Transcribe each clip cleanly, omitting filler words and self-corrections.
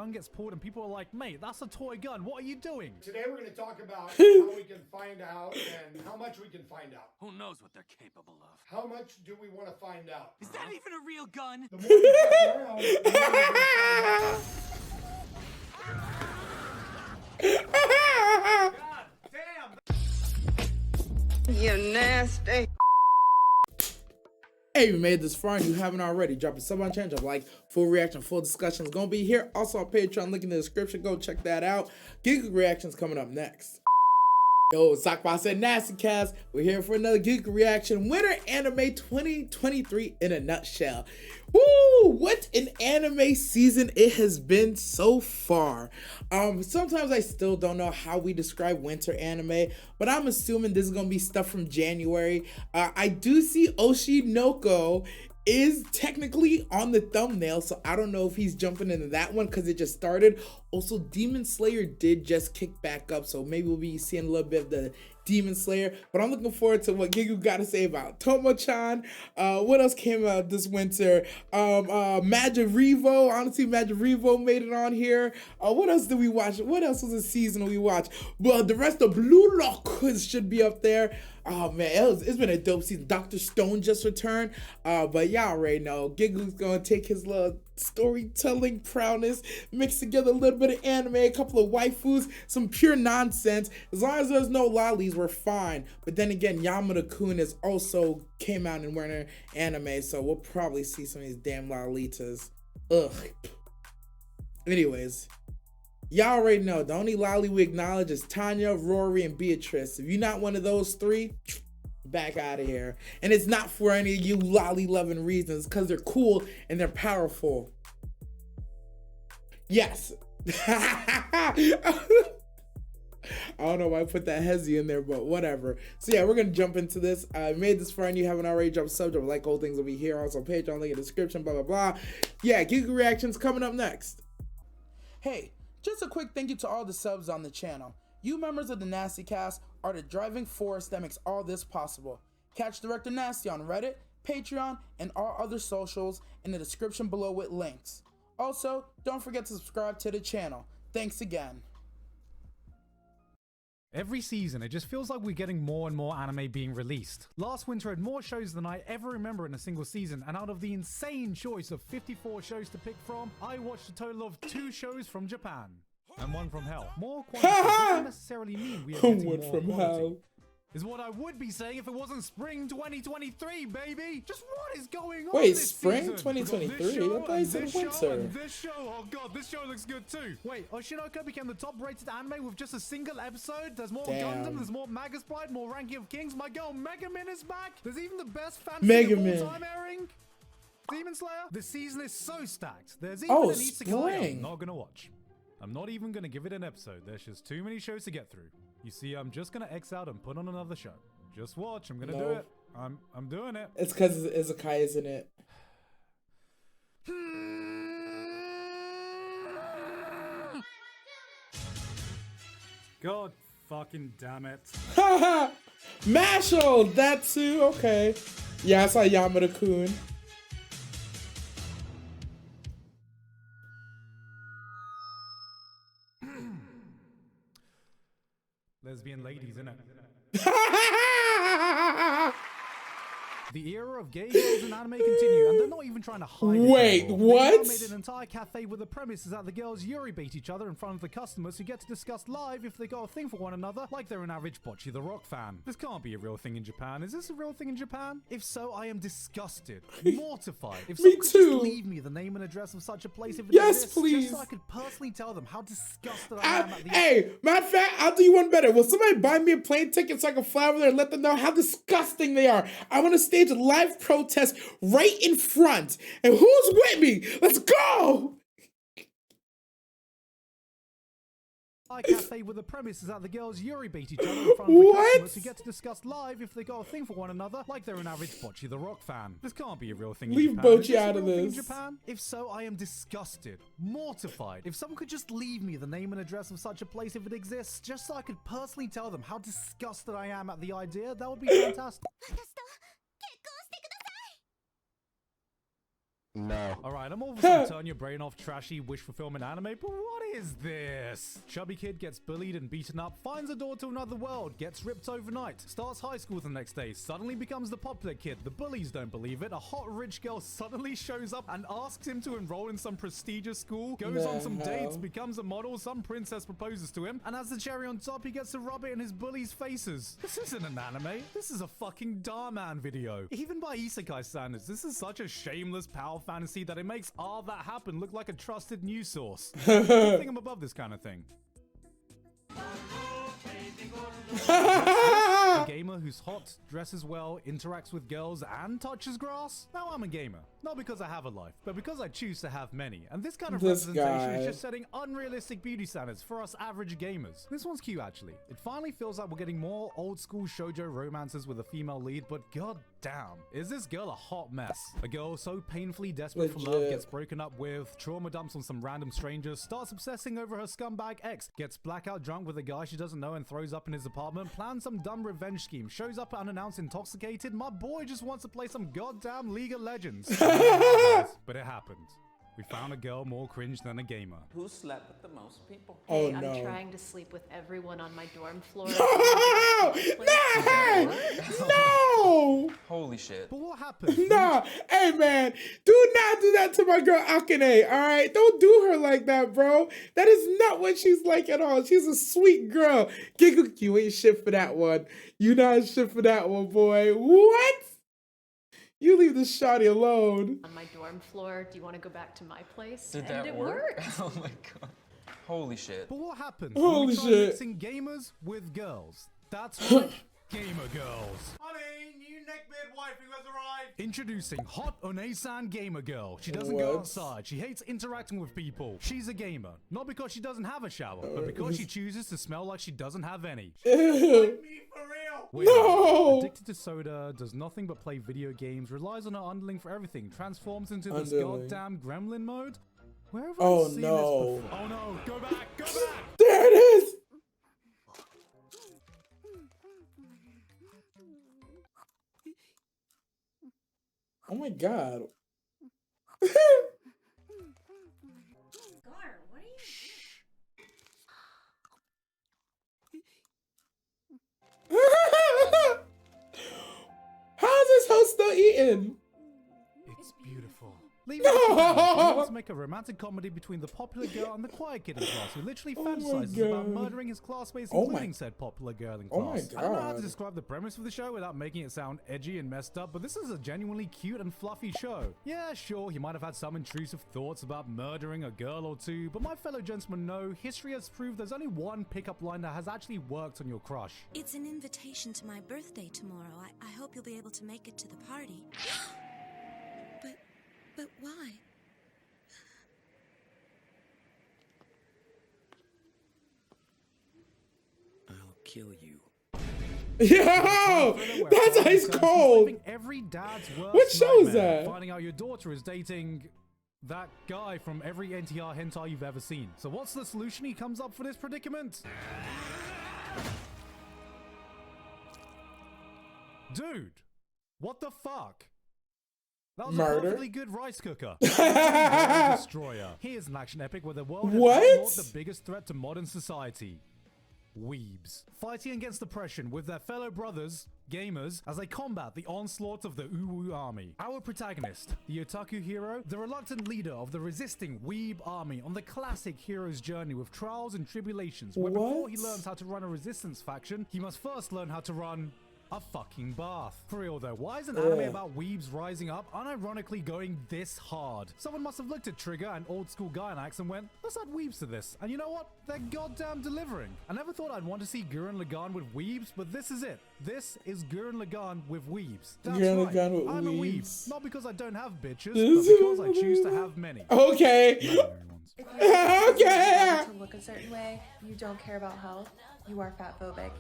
gun gets pulled and people are like, mate, that's a toy gun. What are you doing? Today we're going to talk about how we can find out and how much we can find out. Who knows what they're capable of? How much do we want to find out? Is that even a real gun? The more you fuck around, the more you're gonna find out. God damn! You nasty. Hey, you made this far and you haven't already, drop a sub on channel, drop a like, full reaction, full discussion is gonna be here. Also on Patreon, link in the description, go check that out. GIGGUK reactions coming up next. Yo, SOPHIE said Nasty Cast. We're here for another GIGGUK reaction. Winter Anime 2023 in a nutshell. Woo! What an anime season it has been so far. Sometimes I still don't know how we describe winter anime, but I'm assuming this is gonna be stuff from January. I do see Oshi Noko is technically on the thumbnail, so I don't know if he's jumping into that one because it just started. Also, Demon Slayer did just kick back up, so maybe we'll be seeing a little bit of the Demon Slayer, but I'm looking forward to what GIGGUK got to say about Tomo-chan. What else came out this winter? Magirevo, honestly, Magirevo made it on here. What else did we watch? What else was a season we watched? Well, the rest of Blue Lock should be up there. Oh man, it's been a dope season. Dr. Stone just returned, but y'all already know GIGGUK's gonna take his little storytelling prowess, mix together a little bit of anime, a couple of waifus, some pure nonsense. As long as there's no lollies, we're fine. But then again, Yamada-kun is also came out in winter anime, so we'll probably see some of these damn lolitas. Ugh. Anyways, y'all already know the only lolly we acknowledge is Tanya, Rory, and Beatrice. If you're not one of those three, back out of here. And it's not for any of you lolly loving reasons, because they're cool and they're powerful. Yes. I don't know why I put that hezzy in there, but whatever. So yeah, we're gonna jump into this. I made this far and you haven't already, dropped a sub, drop a like, old things will be here. Also Patreon, link in the description, blah blah blah. Yeah, GIGGUK reactions coming up next. Hey, just a quick thank you to all the subs on the channel. You members of the Nasty Cast are the driving force that makes all this possible. Catch Director Nasty on Reddit, Patreon, and all other socials in the description below with links. Also, don't forget to subscribe to the channel. Thanks again. Every season, it just feels like we're getting more and more anime being released. Last winter had more shows than I ever remember in a single season, and out of the insane choice of 54 shows to pick from, I watched a total of 2 shows from Japan. And 1 from hell. More quantity doesn't necessarily mean we are getting more from quality. hell. Is what I would be saying if it wasn't spring 2023, baby. Just what is going on? Wait, this spring season? 2023? I thought you said winter. This show, oh god, this show looks good too. Wait, Oshinoko became the top-rated anime with just a single episode. There's more Gundam, there's more Magasprite, more Ranking of Kings. My girl Megamin is back. There's even the best fantasy of all time airing. Demon Slayer. This season is so stacked. There's even an isekai I'm not gonna watch. I'm not even gonna give it an episode. There's just too many shows to get through. You see, I'm just gonna X out and put on another show. Just watch. I'm gonna do it. I'm doing it. It's because it's isekai, isn't it? God fucking damn it. Haha! Mashup! That too? Okay. Yeah, I saw Yamada-kun. Lesbian ladies, innit? The era of gay girls in anime continue, and they're not even trying to hide it. Wait, anymore. what? They now made an entire cafe where the premise is that the girls Yuri bait each other in front of the customers who get to discuss live if they got a thing for one another, like they're an average Bocce the Rock fan. This can't be a real thing in Japan. Is this a real thing in Japan? If so, I am disgusted, mortified. If someone could just leave me the name and address of such a place if it exists, please. just so I could personally tell them how disgusted I am at the Hey, matter of fact, I'll do you one better. Will somebody buy me a plane ticket so I can fly over there and let them know how disgusting they are? I want to stage a live protest right in front. And who's with me? Let's go! cafe where the premise is that the girls Yuri bait each other in front of the customers who get to discuss live if they got a thing for one another, like they're an average Bocce the Rock fan. This can't be a real thing in Japan. Leave Bocce out of this. Japan? If so, I am disgusted, mortified. If someone could just leave me the name and address of such a place if it exists, just so I could personally tell them how disgusted I am at the idea, that would be fantastic. No. Alright, I'm all for some turn your brain off trashy wish fulfillment anime, but what is this? Chubby kid gets bullied and beaten up, finds a door to another world, gets ripped overnight, starts high school the next day, suddenly becomes the popular kid, the bullies don't believe it, a hot rich girl suddenly shows up and asks him to enroll in some prestigious school, goes on some dates, becomes a model, some princess proposes to him, and as the cherry on top, he gets to rub it in his bullies' faces. This isn't an anime, this is a fucking Darman video. Even by isekai standards, this is such a shameless power fantasy that it makes all that happen look like a trusted news source. I think I'm above this kind of thing. A gamer who's hot, dresses well, interacts with girls, and touches grass? Now I'm a gamer. Not because I have a life, but because I choose to have many. And this kind of representation is just setting unrealistic beauty standards for us average gamers. This one's cute, actually. It finally feels like we're getting more old school shoujo romances with a female lead, but god damn, is this girl a hot mess? A girl so painfully desperate for love gets broken up with, trauma dumps on some random strangers, starts obsessing over her scumbag ex, gets blackout drunk with a guy she doesn't know and throws up in his apartment, plans some dumb revenge scheme, shows up unannounced intoxicated. My boy just wants to play some goddamn League of Legends. But it happened. We found a girl more cringe than a gamer. Who slept with the most people? Oh, Hey, no. I'm trying to sleep with everyone on my dorm floor. No! Holy shit. But what happened? Nah, hey man, do not do that to my girl Akane, alright? Don't do her like that, bro. That is not what she's like at all. She's a sweet girl. GIGGUK, you ain't shit for that one. You not shit for that one, boy. What? You leave this shawty alone. On my dorm floor. Do you want to go back to my place? Did and that it work? worked. Oh my god. Holy shit. But what happens Holy when we try shit. mixing gamers with girls? That's right, gamer girls. Honey, new neckbeard waifu has arrived. Introducing hot Onesan gamer girl. She doesn't go What? outside. She hates interacting with people. She's a gamer. Not because she doesn't have a shower, but because she chooses to smell like she doesn't have any. Ew. Me for real. Wait, No! addicted to soda, does nothing but play video games, relies on her underling for everything, transforms into this Underling. goddamn gremlin mode? Where have Oh, I seen no. this before? Oh no, go back, go back! There it is! Oh my god. How is this host still eating? It's beautiful. Leave No! it at that. To make a romantic comedy between the popular girl and the quiet kid in class who literally Oh my fantasizes about God. murdering his classmates, Oh including my- said popular girl in Oh my class. I don't know how to God. describe the premise of the show without making it sound edgy and messed up, but this is a genuinely cute and fluffy show. Yeah, sure, he might have had some intrusive thoughts about murdering a girl or two, but my fellow gentlemen know history has proved there's only one pickup line that has actually worked on your crush. It's an invitation to my birthday tomorrow. I hope you'll be able to make it to the party. But why? I'll kill you. Yo! That's ice cold! Every dad's worst What show is nightmare, that? Finding out your daughter is dating that guy from every NTR hentai you've ever seen. So what's the solution he comes up for this predicament? Dude, what the fuck? That was Murder? a perfectly good rice cooker. World Destroyer. Here's an action epic where the world has What? outlawed the biggest threat to modern society. Weebs. Fighting against oppression with their fellow brothers, gamers, as they combat the onslaught of the Uwu army. Our protagonist, the otaku hero, the reluctant leader of the resisting weeb army on the classic hero's journey with trials and tribulations, where before he What? learns how to run a resistance faction, he must first learn how to run a fucking bath. For real though, why is an anime about weebs rising up unironically going this hard? Someone must have looked at Trigger and old school Gainax and went, let's add weebs to this. And you know what? They're goddamn delivering. I never thought I'd want to see Gurren Lagann with weebs, but this is it. This is Gurren Lagann with weebs. That's Gurren right. Lagann with I'm a weeb. weebs. Not because I don't have bitches, but because I choose to have many. Okay. If you Okay. to look a certain way, you don't care about health, you are fat phobic.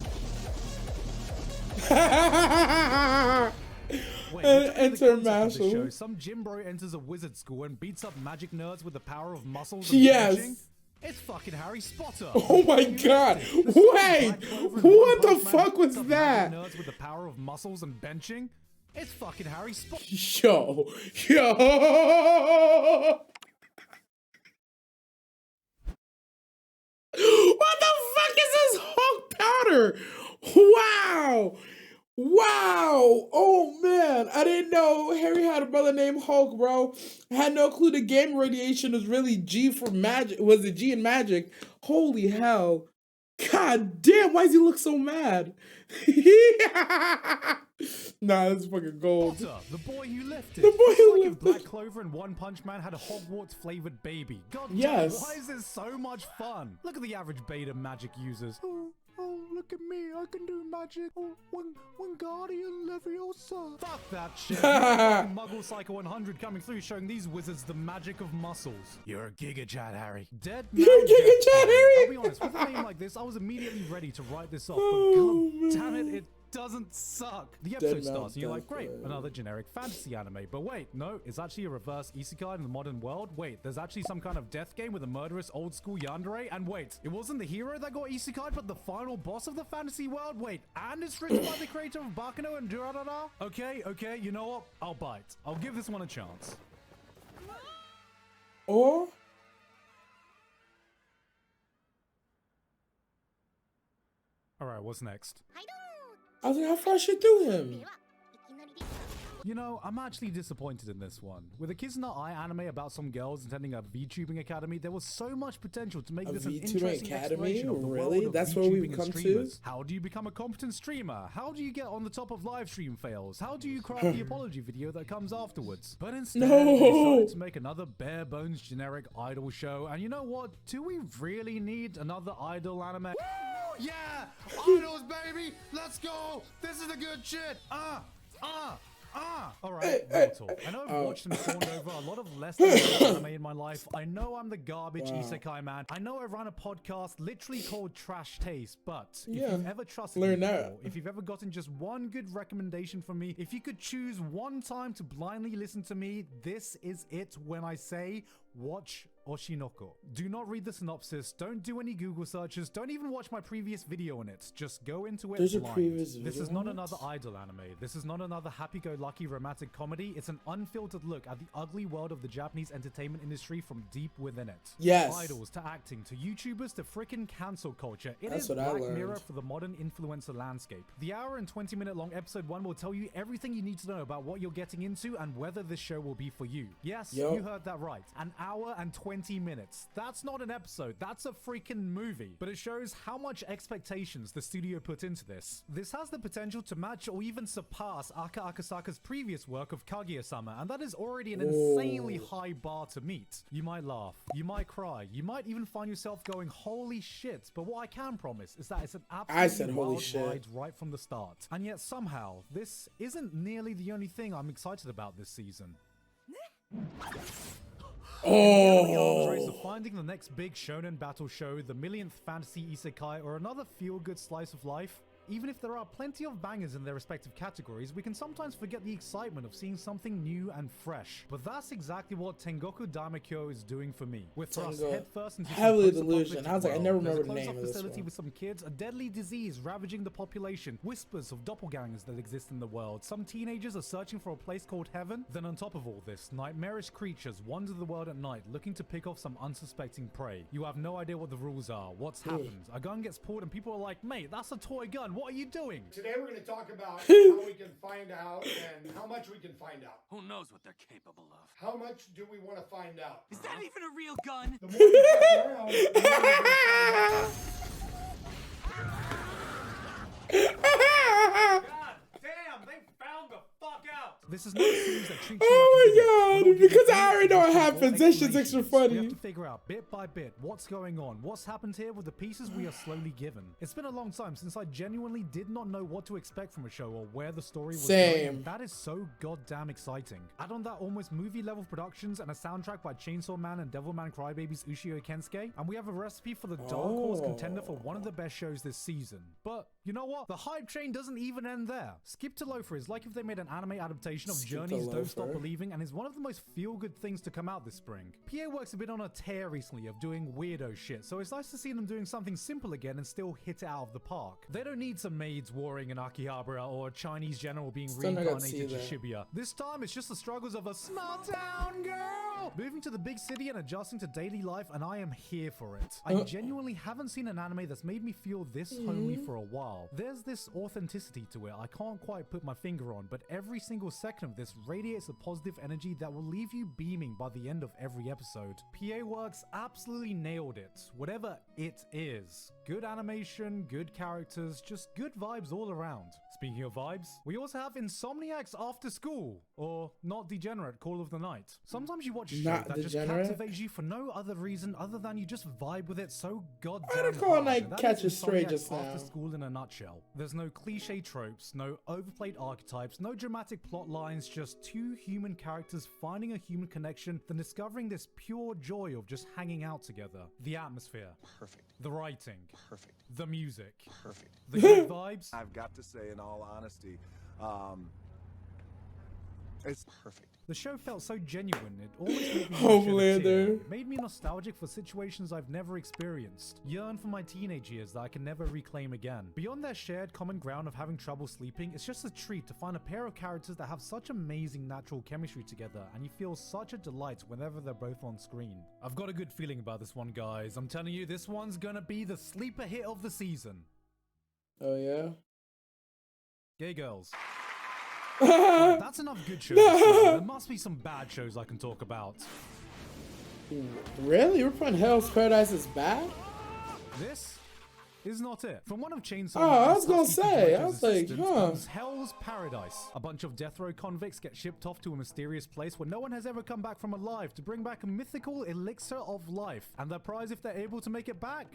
Wait, Enter the concept of the show, Marshall. some gym bro enters a wizard school and beats up magic nerds with the power of muscles. Yes. And it's fucking Harry Spotter. Oh my god. Wait. What the fuck was that? Nerds with the power of muscles and benching. It's fucking Harry Spot. Yo. What the fuck is this Hulk powder? Wow. Wow. Oh man. I didn't know Harry had a brother named Hulk, bro. I had no clue the game radiation was really G for magic. Was it G in magic? Holy hell. God damn, why does he look so mad? Nah, that's fucking gold. Potter, the boy who lifted. The boy who like if lifted. Black Clover and One Punch Man had a Hogwarts flavored baby. God Yes. damn, why is this so much fun? Look at the average beta magic users. Oh, look at me, I can do magic. Oh, one guardian Leviosa. Fuck that shit. Fucking Muggle Psycho 100 coming through showing these wizards the magic of muscles. You're a Giga Chat, Harry. Dead man. You're a Giga Chat, Harry. I'll be honest, with a name like this, I was immediately ready to write this off, but god damn it, it doesn't suck. The episode starts and you're like, great, another generic fantasy anime. But wait, no, it's actually a reverse isekai in the modern world. Wait, there's actually some kind of death game with a murderous old school yandere. And wait, it wasn't the hero that got isekai, but the final boss of the fantasy world. Wait, and it's written by the creator of Bakano and Durarara. Okay, you know what? I'll bite. I'll give this one a chance. Or all right, what's next? I was like, how far should through him? You know, I'm actually disappointed in this one. With a Kiss in the Eye anime about some girls attending a VTubing academy, there was so much potential to make this an interesting exploration of the really? world of That's where VTubing we've and come to? streamers. How do you become a competent streamer? How do you get on the top of live stream fails? How do you craft the apology video that comes afterwards? But instead, they decided to make another bare bones generic idol show. And you know what? Do we really need another idol anime? Yeah! Idols, baby! Let's go! This is the good shit! All right, real talk. I know I've watched and fawned over a lot of less than anime in my life. I know I'm the garbage isekai man. I know I run a podcast literally called Trash Taste, but if you've ever trusted me before, if you've ever gotten just one good recommendation from me, if you could choose one time to blindly listen to me, this is it when I say watch Oshinoko. Do not read the synopsis, don't do any Google searches, don't even watch my previous video on it. Just go into it blind. This is not another idol anime. This is not another happy-go-lucky romantic comedy. It's an unfiltered look at the ugly world of the Japanese entertainment industry from deep within it. Yes. From idols to acting to YouTubers to freaking cancel culture. It That's is what I Black learned. Mirror for the modern influencer landscape. The hour and 20-minute long episode 1 will tell you everything you need to know about what you're getting into and whether this show will be for you. Yes, you heard that right. An hour and 20 minutes. That's not an episode, that's a freaking movie. But it shows how much expectations the studio put into this. This has the potential to match or even surpass Aka Akasaka's previous work of Kaguya-sama, and that is already an insanely high bar to meet. You might laugh, you might cry, you might even find yourself going, holy shit. But what I can promise is that it's an absolutely wild ride right from the start. And yet somehow, this isn't nearly the only thing I'm excited about this season. Race of finding the next big shonen battle show, the millionth fantasy isekai, or another feel-good slice of life. Even if there are plenty of bangers in their respective categories, we can sometimes forget the excitement of seeing something new and fresh. But that's exactly what Tengoku Daimekyo is doing for me. We're thrust headfirst into heavily delusion. I was like, I never remember the name of this facility one. with some kids, a deadly disease ravaging the population, whispers of doppelgangers that exist in the world. Some teenagers are searching for a place called heaven. Then on top of all this, nightmarish creatures wander the world at night looking to pick off some unsuspecting prey. You have no idea what the rules are, what's happened. A gun gets pulled and people are like, mate, that's a toy gun. What are you doing? Today we're going to talk about how we can find out and how much we can find out. Who knows what they're capable of? How much do we want to find out? Is that even a real gun? The more you fuck around, the more you're gonna find out. God damn, they found the fuck out. This is not a series that treats you Oh like my god, because I already know what happens. That shit's extra We funny. have to figure out bit by bit what's going on, what's happened here with the pieces we are slowly given. It's been a long time since I genuinely did not know what to expect from a show or where the story was going. And that is so goddamn exciting. Add on that almost movie level productions and a soundtrack by Chainsaw Man and Devilman Crybaby's Ushio Kensuke, and we have a recipe for the dark horse contender for one of the best shows this season. But you know what? The hype train doesn't even end there. Skip to Loafer is like if they made an anime adaptation of Journey's Don't Stop Believing and is one of the most feel-good things to come out this spring. PA Works have been on a tear recently of doing weirdo shit, so it's nice to see them doing something simple again and still hit it out of the park. They don't need some maids warring in Akihabara or a Chinese general being reincarnated to Shibuya. This time it's just the struggles of a small town girl moving to the big city and adjusting to daily life, and I am here for it. I genuinely haven't seen an anime that's made me feel this homely for a while. There's this authenticity to it I can't quite put my finger on, but every single second of this radiates a positive energy that will leave you beaming by the end of every episode. PA Works absolutely nailed it, whatever it is. Good animation, good characters, just good vibes all around. Speaking of vibes, we also have Insomniac's After School, or Not Degenerate Call of the Night. Sometimes you watch shows that just captivate you for no other reason other than you just vibe with it so goddamn hard. Night catch a stray just now. After School in a nutshell. There's no cliche tropes, no overplayed archetypes, no dramatic plot lines, just two human characters finding a human connection, then discovering this pure joy of just hanging out together. The atmosphere. Perfect. The writing. Perfect. The music. Perfect. The good vibes. I've got to say, in all honesty, it's perfect. The show felt so genuine, it almost made me want to shed a tear. It made me nostalgic for situations I've never experienced, yearn for my teenage years that I can never reclaim again. Beyond their shared common ground of having trouble sleeping, it's just a treat to find a pair of characters that have such amazing natural chemistry together, and you feel such a delight whenever they're both on screen. I've got a good feeling about this one, guys. I'm telling you, this one's gonna be the sleeper hit of the season. Oh yeah? Gay girls. Right, that's enough good shows. There must be some bad shows I can talk about. Really? We're putting Hell's Paradise as bad? This is not it. From one of Chainsaw I was gonna say, I was like, Hell's Paradise. A bunch of death row convicts get shipped off to a mysterious place where no one has ever come back from alive to bring back a mythical elixir of life, and their prize if they're able to make it back.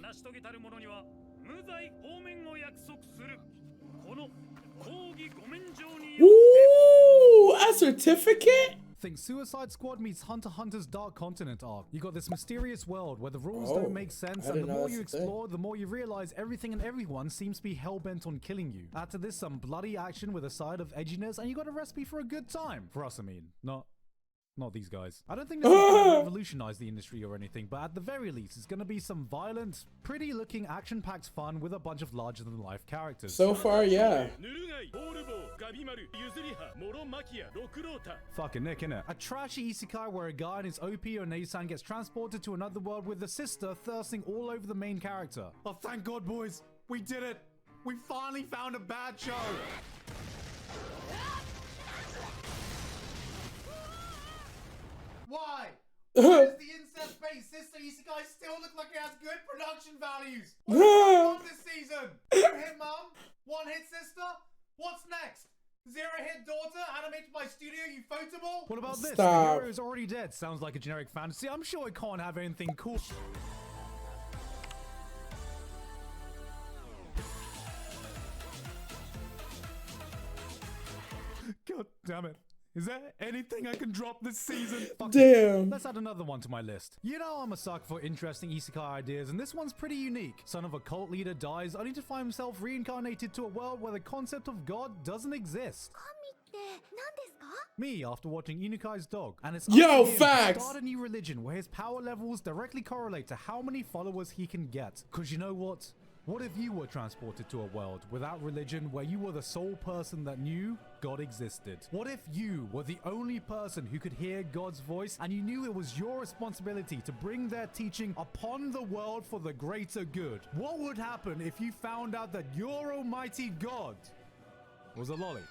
Ooh, a certificate? Think Suicide Squad meets Hunter x Hunter's Dark Continent arc. You got this mysterious world where the rules don't make sense, and the more you explore, the more you realize everything and everyone seems to be hell-bent on killing you. Add to this some bloody action with a side of edginess, and you got a recipe for a good time. For us, I mean. Not these guys. I don't think this is going to revolutionize the industry or anything, but at the very least, it's going to be some violent, pretty-looking, action-packed fun with a bunch of larger-than-life characters. So far, yeah. Fucking Nick, innit? A trashy isekai where a guy and his OP or Neisan gets transported to another world with the sister thirsting all over the main character. Oh, thank God, boys. We did it. We finally found a bad show. Why? Why does the incest-based sister isekai still look like it has good production values? What's going on this season? Two-hit mom? One-hit sister? What's next? Zero-hit daughter animated by Studio Ufotable? What about this? The hero is already dead. Sounds like a generic fantasy. I'm sure it can't have anything cool. God damn it. Is there anything I can drop this season? Damn. Let's add another one to my list. You know I'm a sucker for interesting isekai ideas, and this one's pretty unique. Son of a cult leader dies only to find himself reincarnated to a world where the concept of God doesn't exist. Me, after watching Inukai's dog, and it's facts. Start a new religion where his power levels directly correlate to how many followers he can get. Cause you know what? What if you were transported to a world without religion where you were the sole person that knew God existed? What if you were the only person who could hear God's voice and you knew it was your responsibility to bring their teaching upon the world for the greater good? What would happen if you found out that your almighty God was a lolly?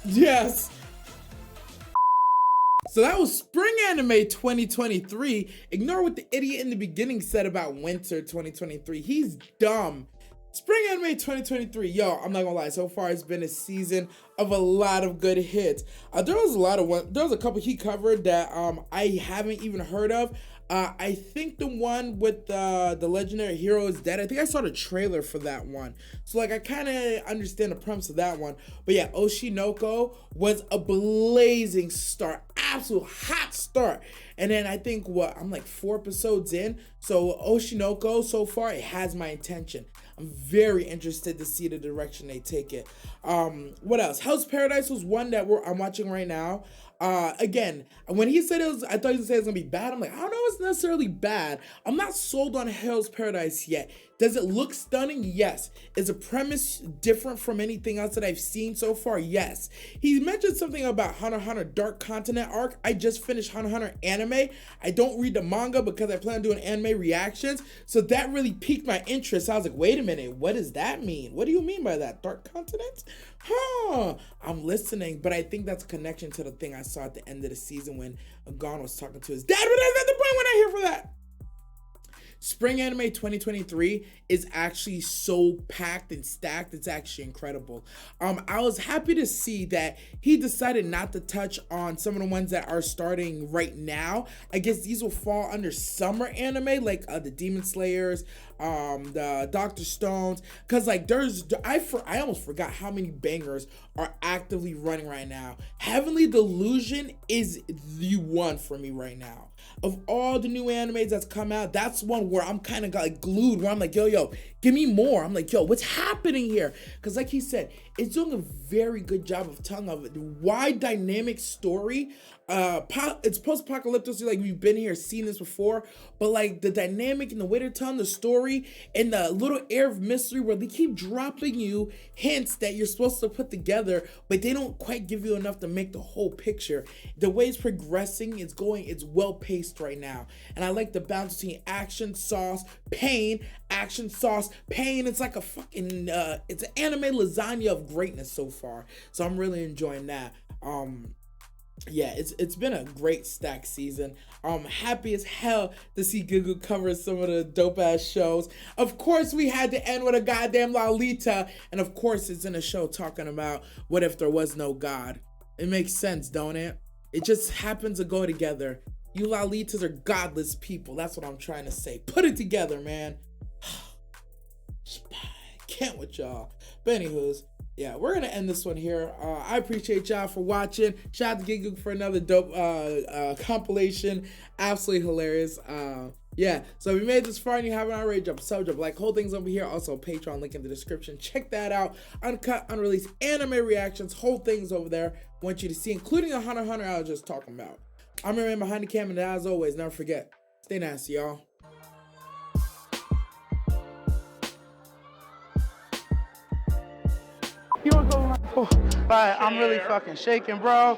Yes. So that was Spring Anime 2023. Ignore what the idiot in the beginning said about Winter 2023. He's dumb. Spring Anime 2023. Yo, I'm not gonna lie. So far, it's been a season of a lot of good hits. There was a couple he covered that I haven't even heard of. I think the one with the legendary hero is dead. I think I saw the trailer for that one. So like I kind of understand the premise of that one. But yeah, Oshinoko was a blazing start, absolute hot start. And then I think I'm like 4 episodes in. So Oshinoko so far, it has my attention. I'm very interested to see the direction they take it. What else? Hell's Paradise was one that I'm watching right now. Again, when he said I thought he was gonna say it's gonna be bad. I'm like, I don't know if it's necessarily bad. I'm not sold on Hell's Paradise yet. Does it look stunning? Yes. Is the premise different from anything else that I've seen so far? Yes. He mentioned something about Hunter x Hunter Dark Continent arc. I just finished Hunter x Hunter anime. I don't read the manga because I plan on doing anime reactions. So that really piqued my interest. I was like, wait a minute, what does that mean? What do you mean by that? Dark Continent? Huh. I'm listening, but I think that's a connection to the thing I saw at the end of the season when Gon was talking to his dad, but that's not the point when I hear for that. Spring Anime 2023 is actually so packed and stacked. It's actually incredible. I was happy to see that he decided not to touch on some of the ones that are starting right now. I guess these will fall under summer anime, like the Demon Slayers, the Dr. Stones, because like I almost forgot how many bangers are actively running right now. Heavenly Delusion is the one for me right now. Of all the new animes that's come out, that's one where I'm kind of like glued, where I'm like, yo, give me more. I'm like, yo, what's happening here? Because like he said, it's doing a very good job of telling a wide dynamic story. It's post-apocalyptic, like we've been here, seen this before, but like the dynamic and the way they're telling the story and the little air of mystery where they keep dropping you hints that you're supposed to put together, but they don't quite give you enough to make the whole picture. The way it's progressing, it's well paced right now. And I like the balance between action, sauce, pain, action, sauce, pain. It's like a fucking, it's an anime lasagna of greatness so far. So I'm really enjoying that. Yeah, it's been a great stack season. I'm happy as hell to see GIGGUK cover some of the dope ass shows. Of course, we had to end with a goddamn Lolita, and of course, it's in a show talking about what if there was no God. It makes sense, don't it? It just happens to go together. You Lolitas are godless people. That's what I'm trying to say. Put it together, man. Can't with y'all. But anywho's, yeah, we're gonna end this one here. I appreciate y'all for watching. Shout out to GIGGUK for another dope compilation. Absolutely hilarious. Yeah, so if you made this far and you haven't already, drop a sub, drop a like, whole thing's over here. Also, Patreon link in the description. Check that out. Uncut, unreleased anime reactions, whole thing's over there. Want you to see, including the Hunter x Hunter I was just talking about. I'm your man behind the camera, and as always, never forget, stay nasty, y'all. You wanna go? Alright, I'm really fucking shaking, bro.